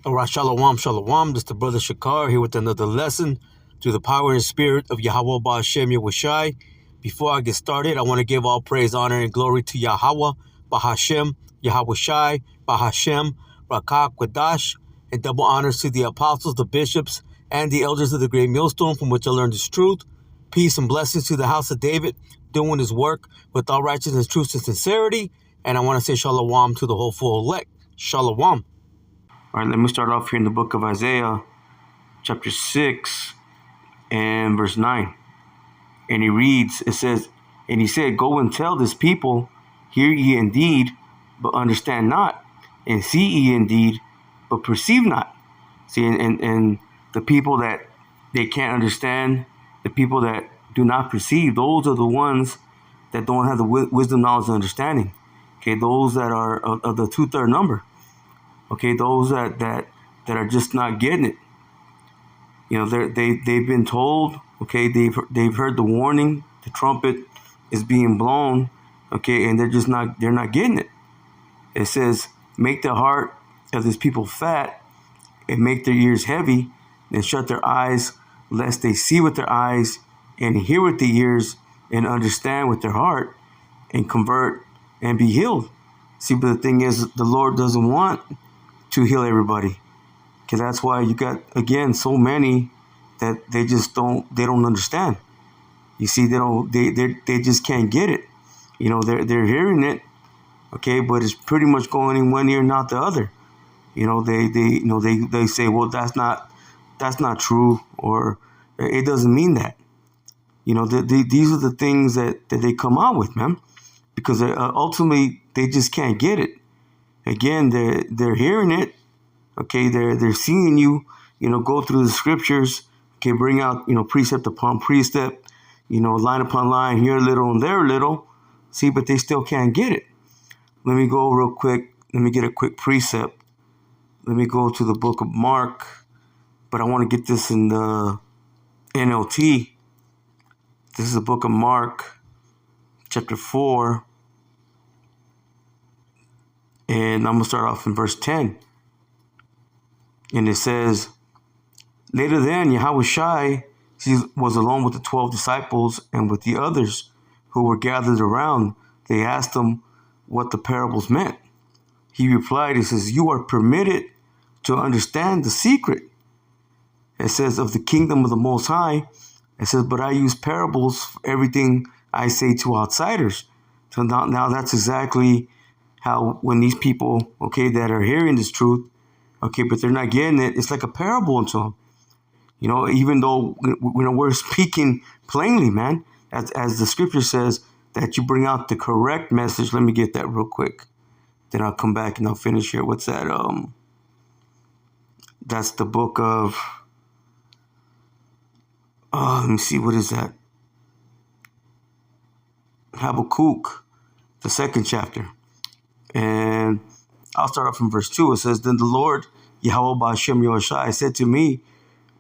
All right, shalom, shalom. This is the brother Shakar here with another lesson through the power and spirit of Yahweh Ba'Hashem Yahushai. Before I get started, I want to give all praise, honor, and glory to Yahweh Ba'Hashem Yahushai Ba'Hashem Rakah Quadash, and double honors to the apostles, the bishops, and the elders of the great millstone from which I learned this truth. Peace and blessings to the house of David, doing his work with all righteousness, truth, and sincerity. And I want to say shalom to the whole full elect. Shalom. All right, let me start off here in the book of Isaiah, chapter 6 and verse 9. And he reads, it says, and he said, go and tell this people, hear ye indeed, but understand not, and see ye indeed, but perceive not. See, and the people that they can't understand, the people that do not perceive, those are the ones that don't have the wisdom, knowledge, and understanding. Okay, those that are of the 2/3 number. Okay, those that are just not getting it. You know, they've been told. Okay, they've heard the warning. The trumpet is being blown. Okay, and they're not getting it. It says, make the heart of this people fat, and make their ears heavy, and shut their eyes, lest they see with their eyes, and hear with the ears, and understand with their heart, and convert and be healed. See, but the thing is, the Lord doesn't want to heal everybody. Okay, that's why you got, again, so many that they don't understand. You see, they just can't get it. You know, they're hearing it, okay, but it's pretty much going in one ear, not the other. You know, they say, well, that's not true, or it doesn't mean that. You know, these are the things that they come out with, man, because ultimately they just can't get it. Again, they're hearing it, okay. They're seeing you, go through the scriptures, okay. Bring out, precept upon precept, line upon line, here a little and there a little. See, but they still can't get it. Let me go real quick. Let me get a quick precept. Let me go to the book of Mark, but I want to get this in the NLT. This is the book of Mark, chapter 4. And I'm going to start off in verse 10. And it says, later then, Yahushai was alone with the 12 disciples and with the others who were gathered around. They asked him what the parables meant. He replied, he says, you are permitted to understand the secret. It says, of the kingdom of the Most High. It says, but I use parables for everything I say to outsiders. So now that's exactly how when these people, okay, that are hearing this truth, okay, but they're not getting it, it's like a parable to them. Even though we're speaking plainly, man, as the scripture says, that you bring out the correct message. Let me get that real quick. Then I'll come back and I'll finish here. What's that? That's the book of, let me see, what is that? Habakkuk, the 2nd chapter. And I'll start off from verse 2. It says, then the Lord, Yahweh Ba'Hashem Yahushai, said to me,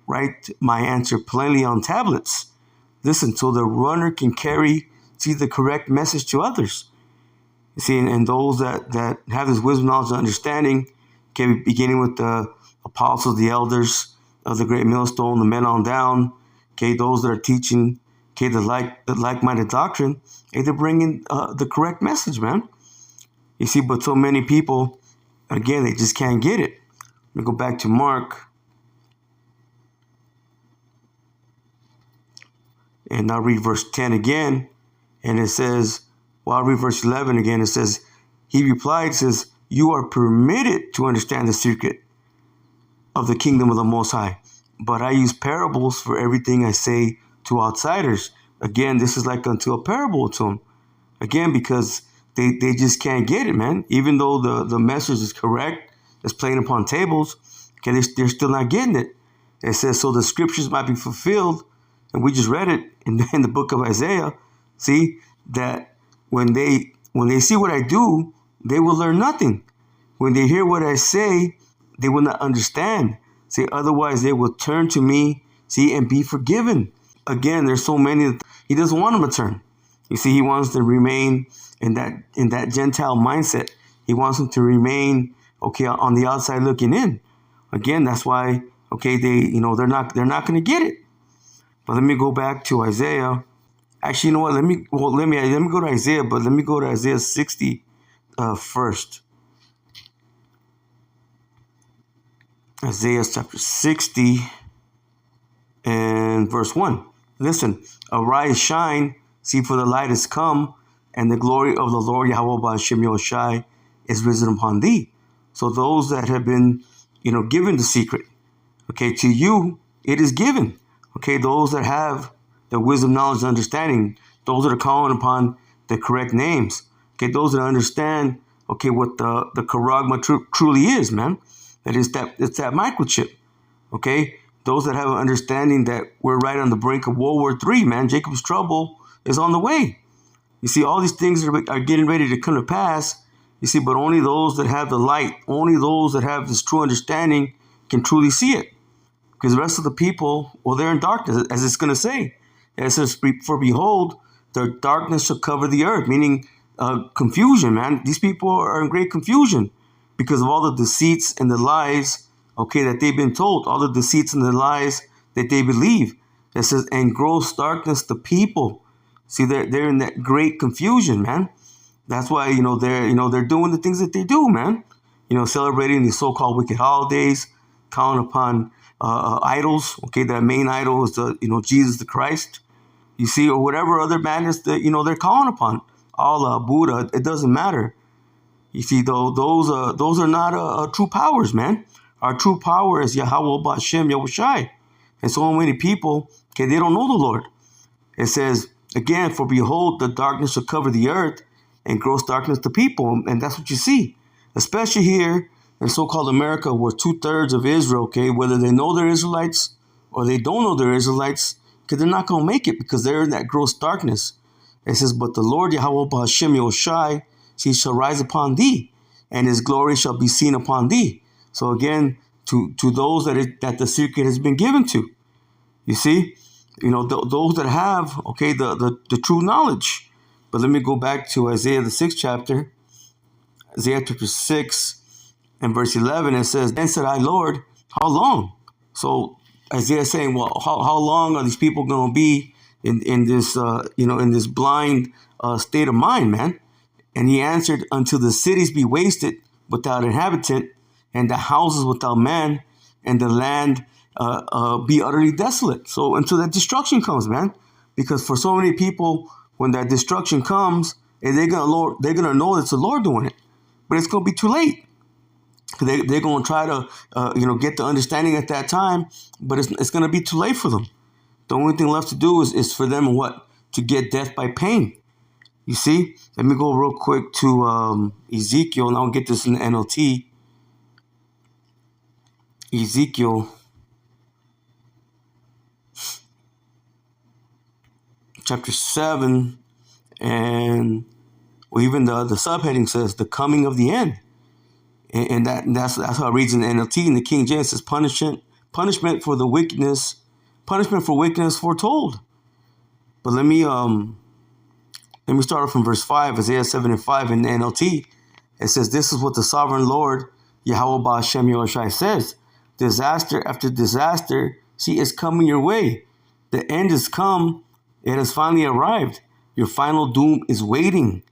write my answer plainly on tablets. Listen, so the runner can see the correct message to others. You see, and those that have this wisdom, knowledge, and understanding, okay, beginning with the apostles, the elders of the great millstone, the men on down, okay, those that are teaching, okay, the like-minded doctrine, okay, they're bringing the correct message, man. You see, but so many people, again, they just can't get it. Let me go back to Mark. And I'll read verse 10 again. And it says, well, I'll read verse 11 again. It says, he replied, says, you are permitted to understand the secret of the kingdom of the Most High. But I use parables for everything I say to outsiders. Again, this is like unto a parable to them. Again, because they just can't get it, man. Even though the message is correct, it's playing upon tables, okay, they're still not getting it. It says, so the scriptures might be fulfilled, and we just read it in the book of Isaiah. See, that when they see what I do, they will learn nothing. When they hear what I say, they will not understand. See, otherwise they will turn to me, see, and be forgiven. Again, there's so many that he doesn't want them to turn. You see, he wants to remain in that Gentile mindset. He wants them to remain, okay, on the outside looking in. Again, that's why, okay, they're not going to get it. But let me go back to Isaiah. Actually, you know what? Let me go to Isaiah, but let me go to Isaiah 60 first. Isaiah chapter 60 and verse 1. Listen, arise, shine, see, for the light has come, and the glory of the Lord Yahweh Ba'ashem Yahushai is risen upon thee. So those that have been, given the secret, okay, to you it is given. Okay, those that have the wisdom, knowledge, and understanding, those that are calling upon the correct names, okay, those that understand, okay, what the charagma truly is, man. That is it's that microchip, okay? Those that have an understanding that we're right on the brink of World War III, man. Jacob's trouble is on the way. You see, all these things are getting ready to come to pass. You see, but only those that have the light, only those that have this true understanding can truly see it. Because the rest of the people, well, they're in darkness, as it's going to say. It says, for behold, the darkness shall cover the earth, meaning confusion, man. These people are in great confusion because of all the deceits and the lies, okay, that they've been told, all the deceits and the lies that they believe. It says, and gross darkness the people. See, they're in that great confusion, man. That's why, they're doing the things that they do, man. Celebrating these so-called wicked holidays, counting upon idols. Okay, the main idol is Jesus the Christ. You see, or whatever other madness that they're calling upon. Allah, Buddha, it doesn't matter. You see, though, those are not true powers, man. Our true power is Yahweh Ba'ashem Yahushai. And so many people, okay, they don't know the Lord. It says, again, for behold, the darkness shall cover the earth, and gross darkness the people. And that's what you see, especially here in so-called America, where 2/3 of Israel, okay, whether they know they're Israelites or they don't know they're Israelites, because they're not going to make it because they're in that gross darkness. It says, but the Lord Yahweh Ba'ashem Yahushai, he shall rise upon thee, and his glory shall be seen upon thee. So again, to those that the secret has been given to, you see, those that have, okay, the true knowledge. But let me go back to Isaiah the 6th chapter, Isaiah chapter 6 and verse 11. It says, then said I, Lord, how long? So Isaiah is saying, well, how long are these people going to be in this in this blind state of mind, man? And he answered, until the cities be wasted without inhabitant, and the houses without man, and the land be utterly desolate. So until that destruction comes, man. Because for so many people, when that destruction comes, they're gonna know it's the Lord doing it, but it's gonna be too late. They're gonna try to get the understanding at that time, but it's gonna be too late for them. The only thing left to do is for them to get death by pain. You see, let me go real quick to Ezekiel, and I'll get this in the NLT. Ezekiel chapter 7, and even the subheading says the coming of the end, and that's how it reads in the NLT. In the King James, it says punishment for wickedness foretold. But let me start off from verse 5, Isaiah 7 and 5 in the NLT. It says, this is what the sovereign Lord, Yahweh Ba'ashem Yahushai says. Disaster after disaster, see, is coming your way. The end has come. It has finally arrived. Your final doom is waiting.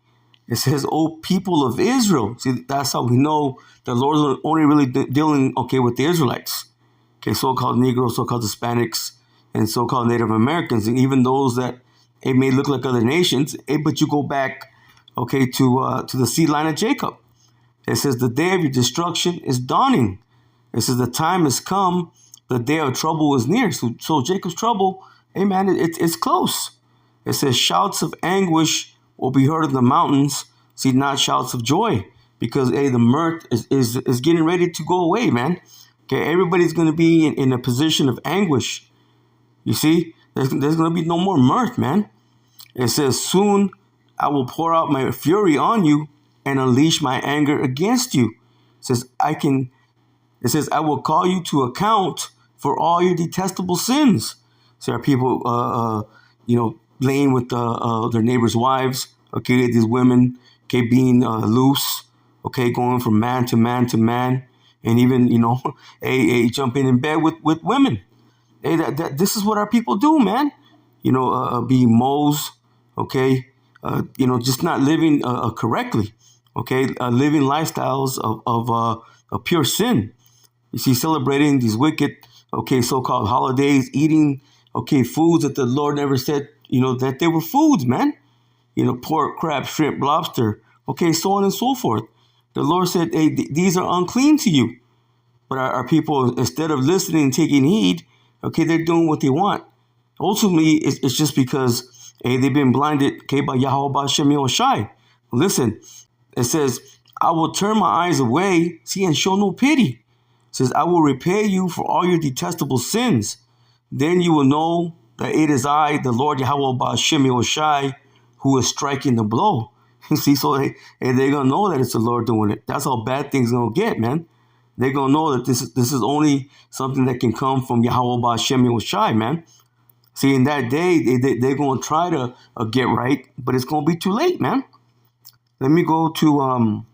It says, O people of Israel. See, that's how we know the Lord is only really dealing, okay, with the Israelites. Okay, so-called Negroes, so-called Hispanics, and so-called Native Americans, and even those that it may look like other nations, but you go back, okay, to the seed line of Jacob. It says, the day of your destruction is dawning. It says, the time has come, the day of trouble is near. So Jacob's trouble, hey man, it's close. It says, shouts of anguish will be heard in the mountains, see, not shouts of joy, because hey, the mirth is getting ready to go away, man. Okay, everybody's going to be in a position of anguish. You see, there's going to be no more mirth, man. It says, soon I will pour out my fury on you and unleash my anger against you. It says, I will call you to account for all your detestable sins. So are people, laying with their neighbors' wives, okay, these women, okay, being loose, okay, going from man to man to man, and even, jumping in bed with women. Hey, this is what our people do, man. Being moles, okay, just not living correctly, okay, living lifestyles of pure sin. You see, celebrating these wicked, okay, so-called holidays, eating, okay, foods that the Lord never said, that they were foods, man. Pork, crab, shrimp, lobster, okay, so on and so forth. The Lord said, hey, these are unclean to you. But our people, instead of listening and taking heed, okay, they're doing what they want. Ultimately, it's just because, hey, they've been blinded, okay, by Yahweh Bashem Yoshai. Listen, it says, I will turn my eyes away, see, and show no pity. It says, I will repay you for all your detestable sins. Then you will know that it is I, the Lord Yahweh Bashem Yoshai, who is striking the blow. See, so they're going to know that it's the Lord doing it. That's how bad things going to get, man. They're going to know that this is only something that can come from Yahweh Bashem Yoshai, man. See, in that day, they're going to try to get right, but it's going to be too late, man. Let me go to,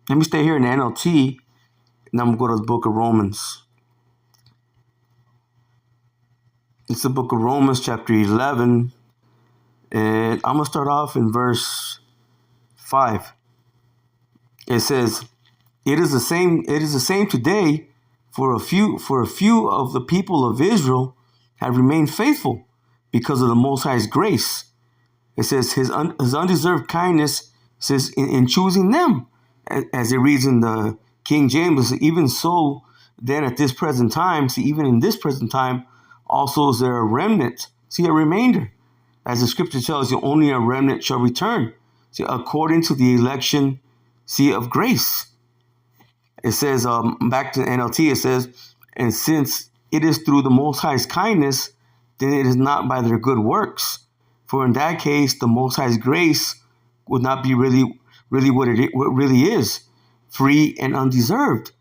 let me stay here in the NLT, and I'm going to go to the book of Romans. It's the book of Romans, chapter 11, and I'm going to start off in verse 5. It says, It is the same today, for a few of the people of Israel have remained faithful because of the Most High's grace. It says his undeserved kindness says in choosing them, as it reads in the King James. Even so, then at this present time, see, even in this present time, also is there a remnant, see, a remainder. As the scripture tells you, only a remnant shall return, see, according to the election, see, of grace. It says, back to the NLT, it says, and since it is through the Most High's kindness, then it is not by their good works. For in that case, the Most High's grace would not be really what it really is, free and undeserved.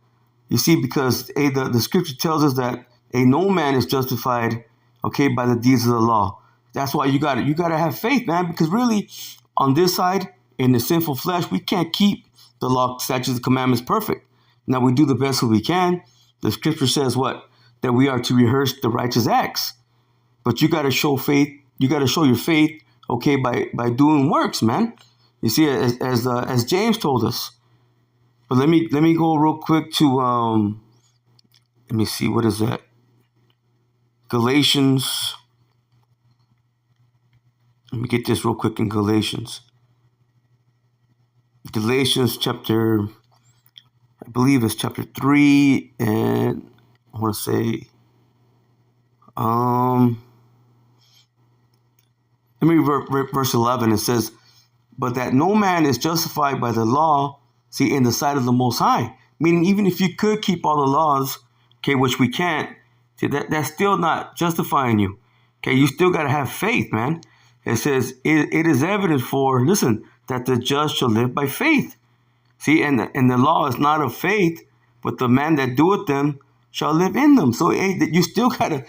You see, because the scripture tells us that no man is justified, okay, by the deeds of the law. That's why you got to have faith, man, because really on this side, in the sinful flesh, we can't keep the law, statutes, and commandments perfect. Now, we do the best that we can. The scripture says what? That we are to rehearse the righteous acts. But you got to show faith. You got to show your faith, okay, by doing works, man. You see, as James told us. But let me go real quick to let me see, what is that? Galatians. Let me get this real quick in Galatians. Galatians chapter, I believe it's chapter 3, and I want to say, let me read verse 11. It says, but that no man is justified by the law, see, in the sight of the Most High. Meaning, even if you could keep all the laws, okay, which we can't, see, that's still not justifying you. Okay, you still got to have faith, man. It says, it is evident for, listen, that the just shall live by faith. See, and the law is not of faith, but the man that doeth them shall live in them. So you still gotta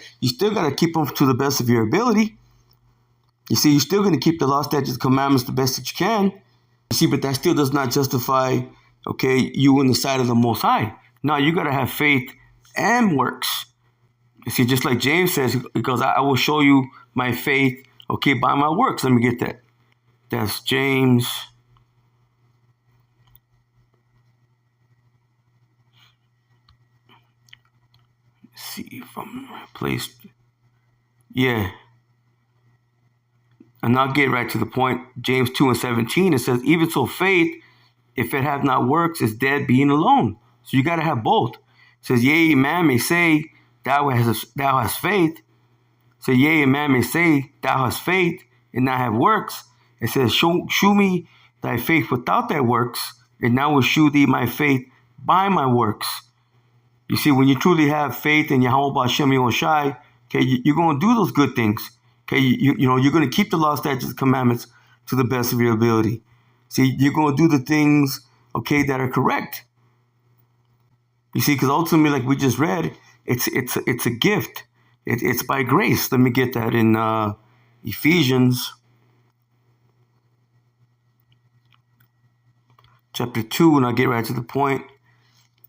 keep them to the best of your ability. You see, you're still gonna keep the law, statutes, commandments the best that you can. You see, but that still does not justify, okay, you in the sight of the Most High. Now you gotta have faith and works. You see, just like James says, because I will show you my faith, okay, by my works. Let me get that. That's James. Let's see if I'm placed. Yeah. And I'll get right to the point. James 2:17, it says, even so faith, if it hath not works, is dead being alone. So you got to have both. It says, yea, man may say, thou hast faith. So yea, a man may say, thou hast faith, and not have works. It says, shew me thy faith without thy works, and I will shew thee my faith by my works. You see, when you truly have faith in Yahweh Bashem Yoshai, okay, you're going to do those good things. Okay, you're going to keep the law, statutes, and commandments to the best of your ability. See, you're going to do the things, okay, that are correct. You see, because ultimately, like we just read, it's a gift. It's by grace. Let me get that in Ephesians chapter 2, and I'll get right to the point.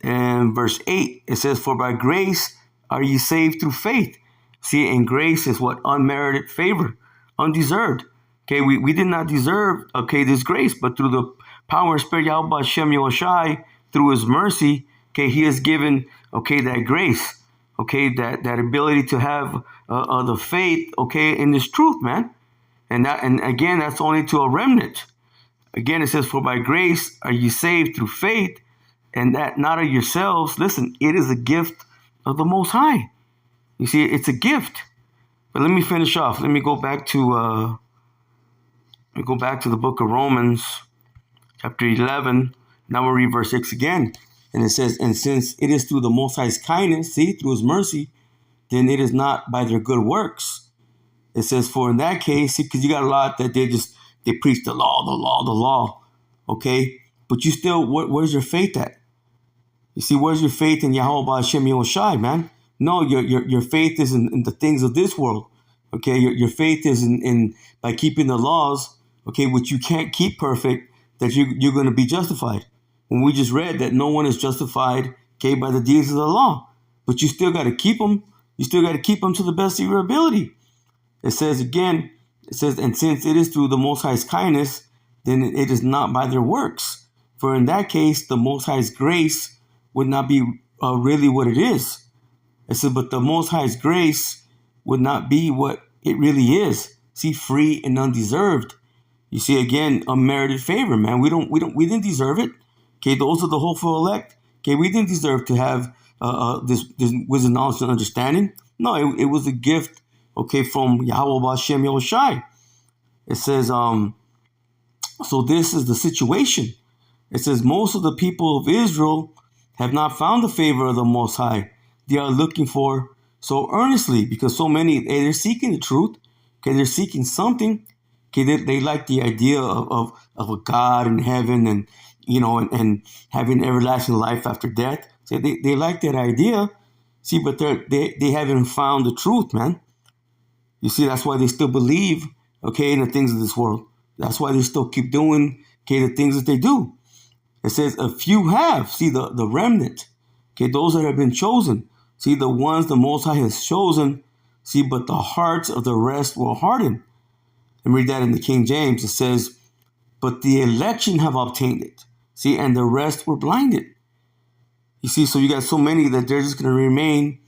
And verse 8, it says, for by grace are ye saved through faith. See, and grace is what? Unmerited favor, undeserved. Okay, we did not deserve, okay, this grace, but through the power and spirit Yahweh Hashem Yahushai, through his mercy, okay, he has given, okay, that grace, okay, that ability to have the faith, okay, in this truth, man. And again, that's only to a remnant. Again, it says, for by grace are you saved through faith, and that not of yourselves. Listen, it is a gift of the Most High. You see, it's a gift. But let me finish off. Let me go back to the book of Romans, chapter 11. Now we'll read verse 6 again. And it says, and since it is through the Most High's kindness, see, through his mercy, then it is not by their good works. It says, for in that case, because you got a lot that they preach the law, okay? But you still, where's your faith at? You see, where's your faith in Yahweh Hashem Yahushai, man? No, your faith is in the things of this world, okay? Your faith is in by keeping the laws, okay, which you can't keep perfect, that you're going to be justified. When we just read that no one is justified, okay, by the deeds of the law. But you still got to keep them. You still got to keep them to the best of your ability. It says again, it says, and since it is through the Most High's kindness, then it is not by their works. For in that case, the Most High's grace would not be really what it is. It said, but the Most High's grace would not be what it really is. See, free and undeserved. You see, again, unmerited favor, man. We didn't deserve it. Okay, those are the hopeful elect. Okay, we didn't deserve to have this wisdom, knowledge, and understanding. No, it was a gift, okay, from Yahweh Hashem Yahushai. It says, so this is the situation. It says, most of the people of Israel have not found the favor of the Most High. They are looking for so earnestly, because so many, they're seeking the truth. Okay, they're seeking something. Okay, they like the idea of a God in heaven, and and having everlasting life after death. So they like that idea. See, but they haven't found the truth, man. You see, that's why they still believe, okay, in the things of this world. That's why they still keep doing, okay, the things that they do. It says, a few have, see, the remnant, okay, those that have been chosen. See, the ones the Most High has chosen, see, but the hearts of the rest will harden. And read that in the King James. It says, but the election have obtained it. See, and the rest were blinded. You see, so you got so many that they're just going to remain,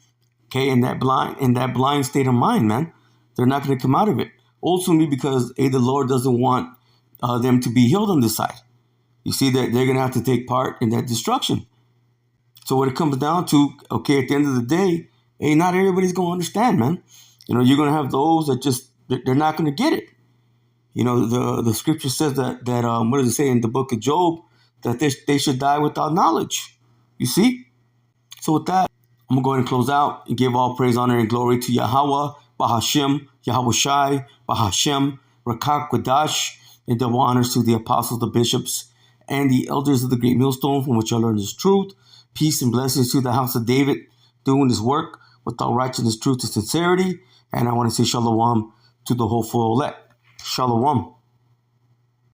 okay, in that blind state of mind, man. They're not going to come out of it. Ultimately, because the Lord doesn't want them to be healed on this side. You see that they're going to have to take part in that destruction. So what it comes down to, okay, at the end of the day, not everybody's going to understand, man. You're going to have those that just, they're not going to get it. The scripture says that what does it say in the book of Job? That they should die without knowledge. You see? So with that, I'm going to go ahead and close out and give all praise, honor, and glory to Yahweh, Bahashem, Yahushai, Bahashem, Rakak, Quadash, and double honors to the apostles, the bishops, and the elders of the great millstone from which I learned this truth. Peace and blessings to the house of David, doing his work with all righteousness, truth, and sincerity. And I want to say shalom to the hopeful elect. Shalom.